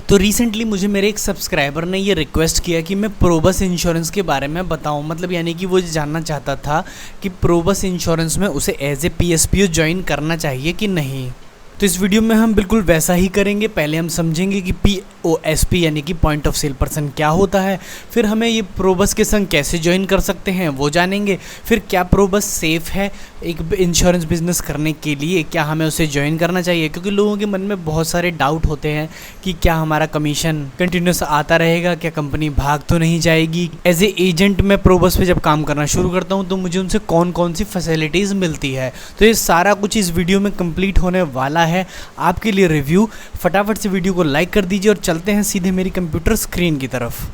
तो रिसेंटली मुझे मेरे एक सब्सक्राइबर ने ये रिक्वेस्ट किया कि मैं प्रोबस इंश्योरेंस के बारे में बताऊं, मतलब यानी कि वो जानना चाहता था कि प्रोबस इंश्योरेंस में उसे एज ए पीएसपीओ ज्वाइन करना चाहिए कि नहीं। तो इस वीडियो में हम बिल्कुल वैसा ही करेंगे। पहले हम समझेंगे कि पीओएसपी यानी कि पॉइंट ऑफ सेल पर्सन क्या होता है, फिर हमें ये प्रोबस के संग कैसे ज्वाइन कर सकते हैं वो जानेंगे, फिर क्या प्रोबस सेफ़ है एक इंश्योरेंस बिजनेस करने के लिए, क्या हमें उसे ज्वाइन करना चाहिए, क्योंकि लोगों के मन में बहुत सारे डाउट होते हैं कि क्या हमारा कमीशन कंटिन्यूस आता रहेगा, क्या कंपनी भाग तो नहीं जाएगी। एज ए एजेंट मैं प्रोबस पे जब काम करना शुरू करता हूँ तो मुझे उनसे कौन कौन सी फैसिलिटीज़ मिलती है, तो ये सारा कुछ इस वीडियो में कंप्लीट होने वाला है आपके लिए रिव्यू। फटाफट से वीडियो को लाइक कर दीजिए और चलते हैं सीधे मेरी कंप्यूटर स्क्रीन की तरफ।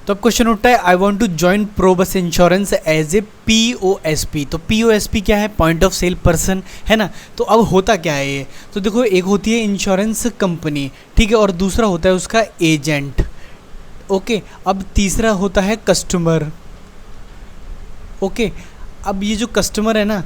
तो अब क्वेश्चन उठता है, I want to join Probus insurance as a POSP. तो पीओएसपी क्या है? पॉइंट ऑफ सेल पर्सन, है ना। तो अब होता क्या है ये? तो देखो, एक होती है इंश्योरेंस कंपनी, ठीक है, और दूसरा होता है उसका एजेंट। ओके, अब तीसरा होता है कस्टमर। ओके, अब ये जो कस्टमर है ना,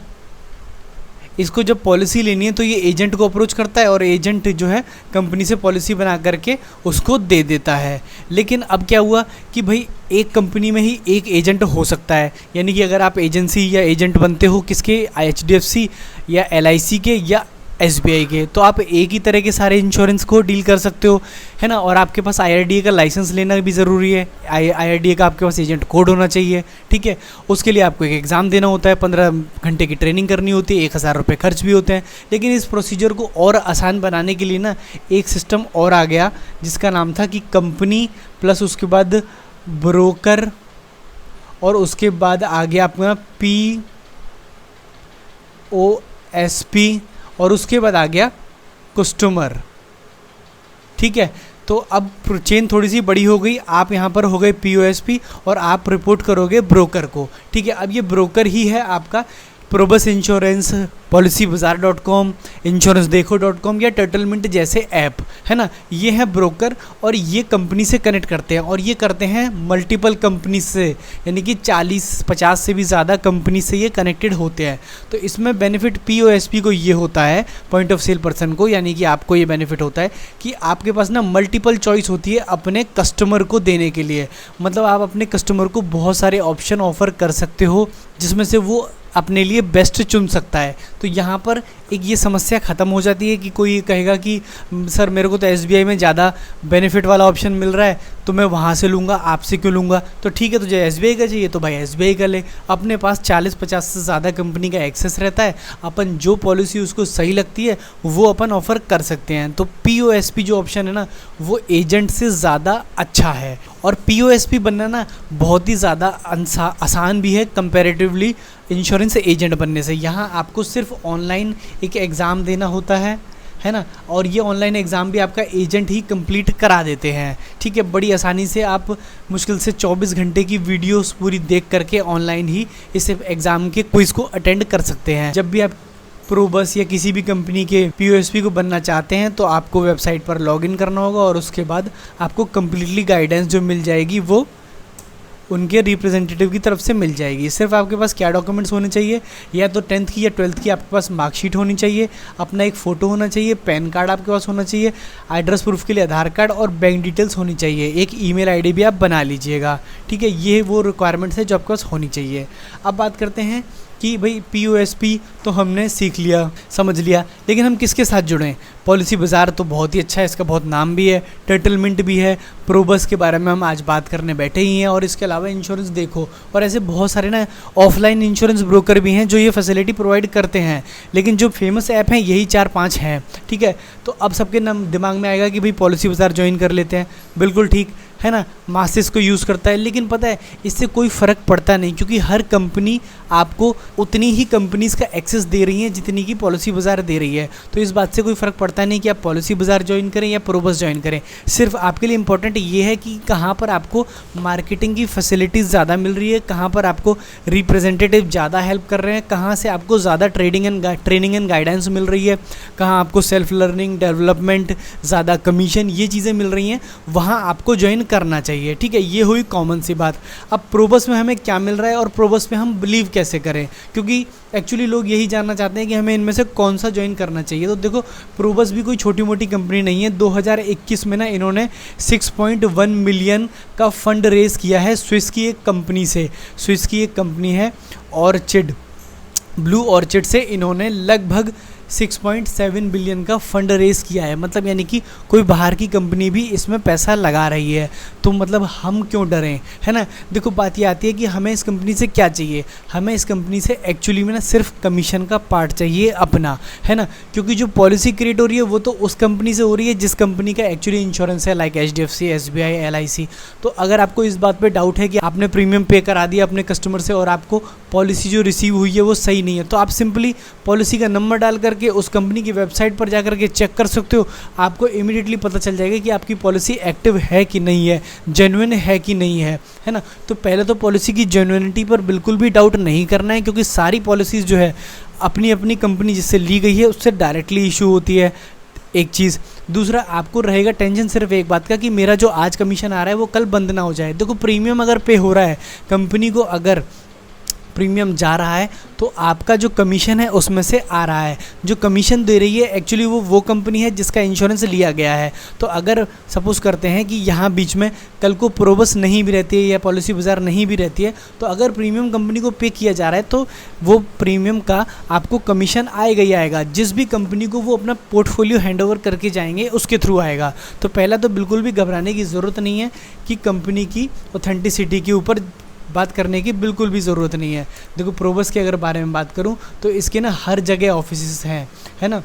इसको जब पॉलिसी लेनी है तो ये एजेंट को अप्रोच करता है और एजेंट जो है कंपनी से पॉलिसी बना करके उसको दे देता है। लेकिन अब क्या हुआ कि भाई एक कंपनी में ही एक एजेंट हो सकता है, यानी कि अगर आप एजेंसी या एजेंट बनते हो किसके, एचडीएफसी या एलआईसी के या एसबीआई के, तो आप एक ही तरह के सारे इंश्योरेंस को डील कर सकते हो, है ना। और आपके पास आईआरडीए का लाइसेंस लेना भी ज़रूरी है। आईआरडीए का आपके पास एजेंट कोड होना चाहिए, ठीक है। उसके लिए आपको एक एग्ज़ाम देना होता है, 15 घंटे की ट्रेनिंग करनी होती है, 1000 रुपये खर्च भी होते हैं। लेकिन इस प्रोसीजर को और आसान बनाने के लिए ना एक सिस्टम और आ गया जिसका नाम था कि कंपनी प्लस उसके बाद ब्रोकर और उसके बाद आ गया आपका पीओएसपी और उसके बाद आ गया कस्टमर, ठीक है। तो अब चेन थोड़ी सी बड़ी हो गई, आप यहाँ पर हो गए पीओएसपी और आप रिपोर्ट करोगे ब्रोकर को, ठीक है। अब ये ब्रोकर ही है आपका प्रोबस इंश्योरेंस, policybazaar.com, insurancedekho.com या टर्टलमिंट जैसे ऐप, है ना। ये है ब्रोकर और ये कंपनी से कनेक्ट करते हैं और ये करते हैं मल्टीपल कंपनी से, यानी कि 40-50 से भी ज़्यादा कंपनी से ये कनेक्टेड होते हैं। तो इसमें बेनिफिट पीओएसपी को ये होता है, पॉइंट ऑफ सेल पर्सन को, यानी कि आपको ये बेनिफिट होता है कि आपके पास ना मल्टीपल चॉइस होती है अपने कस्टमर को देने के लिए। मतलब आप अपने कस्टमर को बहुत सारे ऑप्शन ऑफ़र कर सकते हो जिसमें से वो अपने लिए बेस्ट चुन सकता है। तो यहाँ पर एक ये समस्या ख़त्म हो जाती है कि कोई कहेगा कि सर मेरे को तो एसबीआई में ज़्यादा बेनिफिट वाला ऑप्शन मिल रहा है तो मैं वहाँ से लूँगा, आपसे क्यों लूँगा। तो ठीक है, तुझे एसबीआई का चाहिए तो भाई एसबीआई का ले। अपने पास 40-50 से ज़्यादा कंपनी का एक्सेस रहता है, अपन जो पॉलिसी उसको सही लगती है वो अपन ऑफ़र कर सकते हैं। तो पीओएसपी जो ऑप्शन है ना वो एजेंट से ज़्यादा अच्छा है और पीओएसपी बनना ना बहुत ही ज़्यादा आसान भी है कंपैरेटिवली इंश्योरेंस एजेंट बनने से। यहाँ आपको सिर्फ ऑनलाइन एक एग्ज़ाम देना होता है ना, और ये ऑनलाइन एग्ज़ाम भी आपका एजेंट ही कंप्लीट करा देते हैं, ठीक है। बड़ी आसानी से आप मुश्किल से 24 घंटे की वीडियोस पूरी देख करके ऑनलाइन ही इस एग्ज़ाम के क्विज़ को अटेंड कर सकते हैं। जब भी आप प्रोबस या किसी भी कंपनी के पीओएसपी को बनना चाहते हैं तो आपको वेबसाइट पर लॉगिन करना होगा और उसके बाद आपको कम्प्लीटली गाइडेंस जो मिल जाएगी वो उनके रिप्रेजेंटेटिव की तरफ से मिल जाएगी। सिर्फ आपके पास क्या डॉक्यूमेंट्स होने चाहिए, या तो 10th की या 12th की आपके पास मार्कशीट होनी चाहिए, अपना एक फ़ोटो होना चाहिए, पैन कार्ड आपके पास होना चाहिए, एड्रेस प्रूफ के लिए आधार कार्ड और बैंक डिटेल्स होनी चाहिए, एक ईमेल आईडी भी आप बना लीजिएगा, ठीक है। ये वो रिक्वायरमेंट्स है जो आपके पास होनी चाहिए। अब बात करते हैं कि भाई पीओएसपी तो हमने सीख लिया, समझ लिया, लेकिन हम किसके साथ जुड़ें। पॉलिसी बाज़ार तो बहुत ही अच्छा है, इसका बहुत नाम भी है, टर्टलमिंट भी है, प्रोबस के बारे में हम आज बात करने बैठे ही हैं, और इसके अलावा इंश्योरेंस देखो और ऐसे बहुत सारे ना ऑफलाइन इंश्योरेंस ब्रोकर भी हैं जो ये फैसिलिटी प्रोवाइड करते हैं। लेकिन जो फेमस ऐप हैं यही 4-5 हैं, ठीक है। तो अब सबके दिमाग में आएगा कि भाई पॉलिसी बाज़ार ज्वाइन कर लेते हैं, बिल्कुल ठीक है ना, मासेस को यूज़ करता है। लेकिन पता है इससे कोई फ़र्क पड़ता नहीं, क्योंकि हर कंपनी आपको उतनी ही कंपनीज़ का एक्सेस दे रही है जितनी की पॉलिसी बाज़ार दे रही है। तो इस बात से कोई फ़र्क पड़ता नहीं कि आप पॉलिसी बाज़ार ज्वाइन करें या प्रोबस ज्वाइन करें। सिर्फ आपके लिए इंपॉर्टेंट ये है कि कहाँ पर आपको मार्केटिंग की फैसिलिटीज़ ज़्यादा मिल रही है, कहाँ पर आपको रिप्रेजेंटेटिव ज़्यादा हेल्प कर रहे हैं, कहाँ से आपको ज़्यादा ट्रेनिंग एंड गाइडेंस मिल रही है, कहाँ आपको सेल्फ लर्निंग डेवलपमेंट ज़्यादा कमीशन ये चीज़ें मिल रही हैं, वहाँ आपको ज्वाइन करना चाहिए। ठीक है, ये हुई कॉमन सी बात। अब प्रोबस में हमें क्या मिल रहा है और प्रोबस में हम बिलीव कैसे करें, क्योंकि एक्चुअली लोग यही जानना चाहते हैं कि हमें इनमें से कौन सा ज्वाइन करना चाहिए। तो देखो, प्रोबस भी कोई छोटी मोटी कंपनी नहीं है। 2021 में ना इन्होंने 6.1 मिलियन का फंड रेज किया है स्विस की एक कंपनी से। स्विस की एक कंपनी है ऑर्चिड, ब्लू ऑर्चिड से इन्होंने लगभग 6.7 बिलियन का फंड रेज किया है। मतलब यानी कि कोई बाहर की कंपनी भी इसमें पैसा लगा रही है, तो मतलब हम क्यों डरें, है ना। देखो, बात ये आती है कि हमें इस कंपनी से क्या चाहिए। हमें इस कंपनी से एक्चुअली में ना सिर्फ कमीशन का पार्ट चाहिए अपना, है ना। क्योंकि जो पॉलिसी क्रिएट हो रही है वो तो उस कंपनी से हो रही है जिस कंपनी का एक्चुअली इंश्योरेंस है, लाइक HDFC, SBI, LIC। तो अगर आपको इस बात पर डाउट है कि आपने प्रीमियम पे करा दिया अपने कस्टमर से और आपको पॉलिसी जो रिसीव हुई है वो सही नहीं है, तो आप सिंपली पॉलिसी का नंबर डाल करके उस कंपनी की वेबसाइट पर जाकर के चेक कर सकते हो। आपको इमीडिएटली पता चल जाएगा कि आपकी पॉलिसी एक्टिव है कि नहीं है, जेन्युइन है कि नहीं है ना। तो पहले तो पॉलिसी की जेन्युइनिटी पर बिल्कुल भी डाउट नहीं करना है, क्योंकि सारी पॉलिसीज़ जो है अपनी अपनी कंपनी जिससे ली गई है उससे डायरेक्टली इशू होती है, एक चीज़। दूसरा, आपको रहेगा टेंशन सिर्फ एक बात का कि मेरा जो आज कमीशन आ रहा है वो कल बंद ना हो जाए। देखो, प्रीमियम अगर पे हो रहा है, कंपनी को अगर प्रीमियम जा रहा है तो आपका जो कमीशन है उसमें से आ रहा है। जो कमीशन दे रही है एक्चुअली वो कंपनी है जिसका इंश्योरेंस लिया गया है। तो अगर सपोज़ करते हैं कि यहाँ बीच में कल को प्रोबस नहीं भी रहती है या पॉलिसी बाजार नहीं भी रहती है, तो अगर प्रीमियम कंपनी को पे किया जा रहा है तो वो प्रीमियम का आपको कमीशन आएगा ही आएगा। जिस भी कंपनी को वो अपना पोर्टफोलियो हैंडओवर करके जाएंगे उसके थ्रू आएगा। तो पहला तो बिल्कुल भी घबराने की ज़रूरत नहीं है कि कंपनी की ऑथेंटिसिटी के ऊपर बात करने की बिल्कुल भी ज़रूरत नहीं है। देखो, प्रोबस के अगर बारे में बात करूं तो इसके ना हर जगह ऑफिसेस हैं, है ना।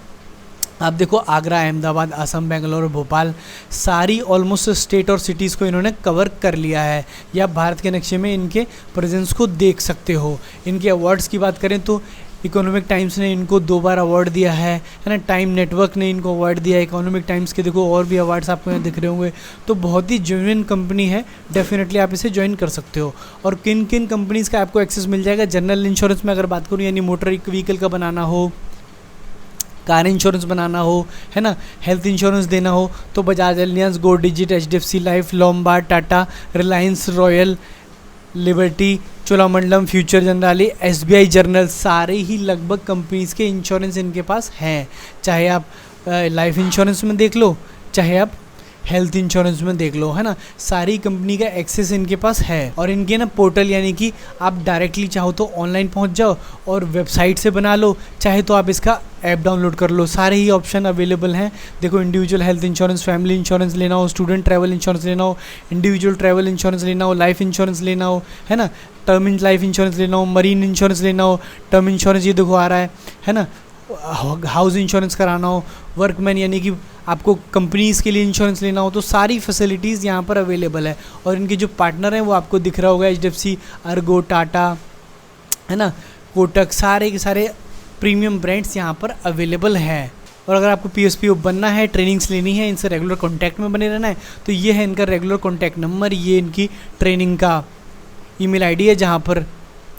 आप देखो, आगरा, अहमदाबाद, असम, बेंगलोर, भोपाल, सारी ऑलमोस्ट स्टेट और सिटीज़ को इन्होंने कवर कर लिया है। या भारत के नक्शे में इनके प्रेजेंस को देख सकते हो। इनके अवार्ड्स की बात करें तो इकोनॉमिक टाइम्स ने इनको 2 बार अवार्ड दिया है ना। टाइम नेटवर्क ने इनको अवार्ड दिया है। इकोनॉमिक टाइम्स के देखो और भी अवार्ड्स आपको यहाँ दिख रहे होंगे। तो बहुत ही जेन्युइन कंपनी है, डेफिनेटली आप इसे ज्वाइन कर सकते हो। और किन किन कंपनीज़ का आपको एक्सेस मिल जाएगा। जनरल इंश्योरेंस में अगर बात करूँ, यानी मोटर व्हीकल का बनाना हो, कार इंश्योरेंस बनाना हो, है ना, हेल्थ इंश्योरेंस देना हो, तो Bajaj Allianz, Go Digit, HDFC life, Lombard, Tata, Reliance, Royal, Liberty, Cholamandalam, Future Generali, SBI general, सारे ही लगभग कंपनीज़ के इंश्योरेंस इनके पास हैं। चाहे आप लाइफ इंश्योरेंस में देख लो, चाहे आप हेल्थ इंश्योरेंस में देख लो, है ना। सारी कंपनी का एक्सेस इनके पास है। और इनके ना पोर्टल, यानी कि आप डायरेक्टली चाहो तो ऑनलाइन पहुंच जाओ और वेबसाइट से बना लो, चाहे तो आप इसका ऐप डाउनलोड कर लो। सारे ही ऑप्शन अवेलेबल हैं। देखो, individual health insurance, family insurance लेना हो, स्टूडेंट ट्रैवल इंश्योरेंस लेना हो, इंडिविजुअल ट्रैवल इंश्योरेंस लेना हो, लाइफ इंश्योरेंस लेना हो, है ना, टर्म लाइफ इंश्योरेंस लेना हो, मरीन इंश्योरेंस लेना हो, टर्म इंश्योरेंस ये देखो आ रहा है ना, हाउस इंश्योरेंस कराना हो, वर्कमैन यानी कि आपको कंपनीज़ के लिए इंश्योरेंस लेना हो, तो सारी फैसिलिटीज़ यहाँ पर अवेलेबल है। और इनके जो पार्टनर हैं वो आपको दिख रहा होगा, HDFC, अर्गो, टाटा, है ना, कोटक, सारे के सारे प्रीमियम ब्रांड्स यहाँ पर अवेलेबल हैं। और अगर आपको PSPO बनना है, ट्रेनिंग्स लेनी है, इनसे रेगुलर कॉन्टैक्ट में बने रहना है, तो ये है इनका रेगुलर कॉन्टैक्ट नंबर, ये इनकी ट्रेनिंग का ईमेल ID है जहाँ पर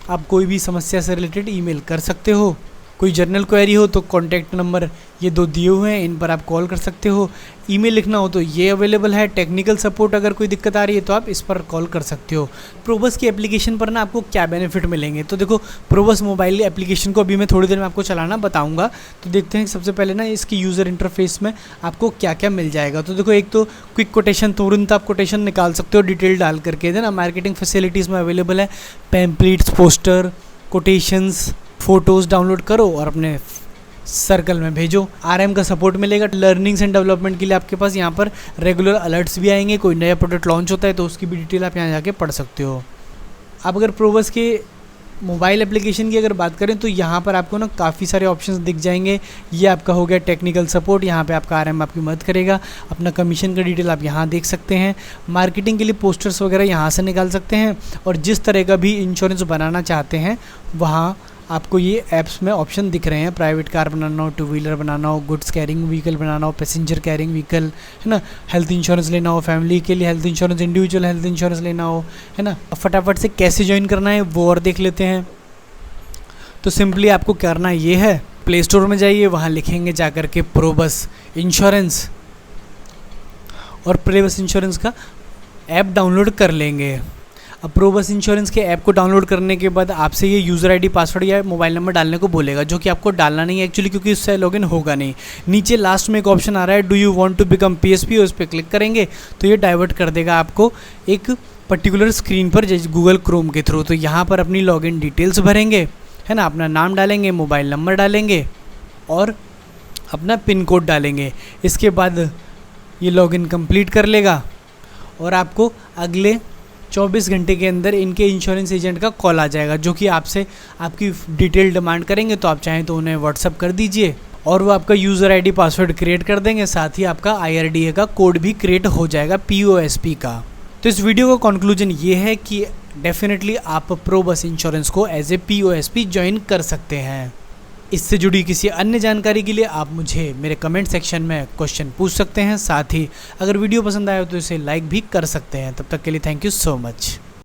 आप कोई भी समस्या से रिलेटेड ईमेल कर सकते हो। कोई जर्नल क्वेरी हो तो कॉन्टैक्ट नंबर ये 2 दिए हुए हैं, इन पर आप कॉल कर सकते हो। ईमेल लिखना हो तो ये अवेलेबल है। टेक्निकल सपोर्ट अगर कोई दिक्कत आ रही है तो आप इस पर कॉल कर सकते हो। प्रोबस की एप्लीकेशन पर ना आपको क्या बेनिफिट मिलेंगे, तो देखो, प्रोबस मोबाइल एप्लीकेशन को अभी मैं थोड़ी देर में आपको चलाना बताऊंगा। तो देखते हैं सबसे पहले ना इसकी यूज़र इंटरफेस में आपको क्या क्या मिल जाएगा। तो देखो, एक तो क्विक कोटेशन, तुरंत आप कोटेशन निकाल सकते हो डिटेल डाल करके, है ना। मार्केटिंग फैसिलिटीज़ में अवेलेबल है, pamphlets, poster, quotations, photos download करो और अपने सर्कल में भेजो। RM का सपोर्ट मिलेगा। लर्निंग्स एंड डेवलपमेंट के लिए आपके पास यहाँ पर रेगुलर अलर्ट्स भी आएंगे। कोई नया प्रोडक्ट लॉन्च होता है तो उसकी भी डिटेल आप यहाँ जाके पढ़ सकते हो। अब अगर प्रोबस के मोबाइल एप्लीकेशन की अगर बात करें तो यहाँ पर आपको ना काफ़ी सारे ऑप्शंस दिख जाएंगे। ये आपका हो गया टेक्निकल सपोर्ट, यहाँ पे आपका RM आपकी मदद करेगा। अपना कमीशन का डिटेल आप यहाँ देख सकते हैं। मार्केटिंग के लिए पोस्टर्स वगैरह यहाँ से निकाल सकते हैं। और जिस तरह का भी इंश्योरेंस बनाना चाहते हैं वहाँ आपको ये ऐप्स में ऑप्शन दिख रहे हैं। प्राइवेट कार बनाना हो, 2 व्हीलर बनाना हो, गुड्स कैरिंग व्हीकल बनाना हो, पैसेंजर कैरिंग व्हीकल, है ना, हेल्थ इंश्योरेंस लेना हो, फैमिली के लिए health insurance, individual health insurance लेना हो, है ना। फटाफट से कैसे ज्वाइन करना है वो और देख लेते हैं। तो सिंपली आपको करना ये है, प्ले स्टोर में जाइए, वहाँ लिखेंगे जाकर के प्रोबस इंश्योरेंस और प्रोबस इंश्योरेंस का ऐप डाउनलोड कर लेंगे। अब प्रो बस इंश्योरेंस के ऐप को डाउनलोड करने के बाद आपसे ये यूज़र आईडी पासवर्ड या मोबाइल नंबर डालने को बोलेगा, जो कि आपको डालना नहीं है एक्चुअली, क्योंकि उससे लॉगिन होगा नहीं। नीचे लास्ट में एक ऑप्शन आ रहा है do you want to become PSP, उस पर क्लिक करेंगे तो ये डाइवर्ट कर देगा आपको एक पर्टिकुलर स्क्रीन पर, जैसे गूगल क्रोम के थ्रू। तो यहाँ पर अपनी लॉगिन डिटेल्स भरेंगे, है ना, अपना नाम डालेंगे, मोबाइल नंबर डालेंगे और अपना पिन कोड डालेंगे। इसके बाद ये लॉगिन कंप्लीट कर लेगा और आपको अगले 24 घंटे के अंदर इनके इंश्योरेंस एजेंट का कॉल आ जाएगा, जो कि आपसे आपकी डिटेल डिमांड करेंगे। तो आप चाहें तो उन्हें व्हाट्सअप कर दीजिए और वो आपका यूज़र आईडी पासवर्ड क्रिएट कर देंगे, साथ ही आपका IRDA का कोड भी क्रिएट हो जाएगा POSP का। तो इस वीडियो का कंक्लूजन ये है कि डेफिनेटली आप प्रो बस इंश्योरेंस को एज ए POSP ज्वाइन कर सकते हैं। इससे जुड़ी किसी अन्य जानकारी के लिए आप मुझे मेरे कमेंट सेक्शन में क्वेश्चन पूछ सकते हैं। साथ ही अगर वीडियो पसंद आया तो इसे लाइक भी कर सकते हैं। तब तक के लिए थैंक यू सो मच।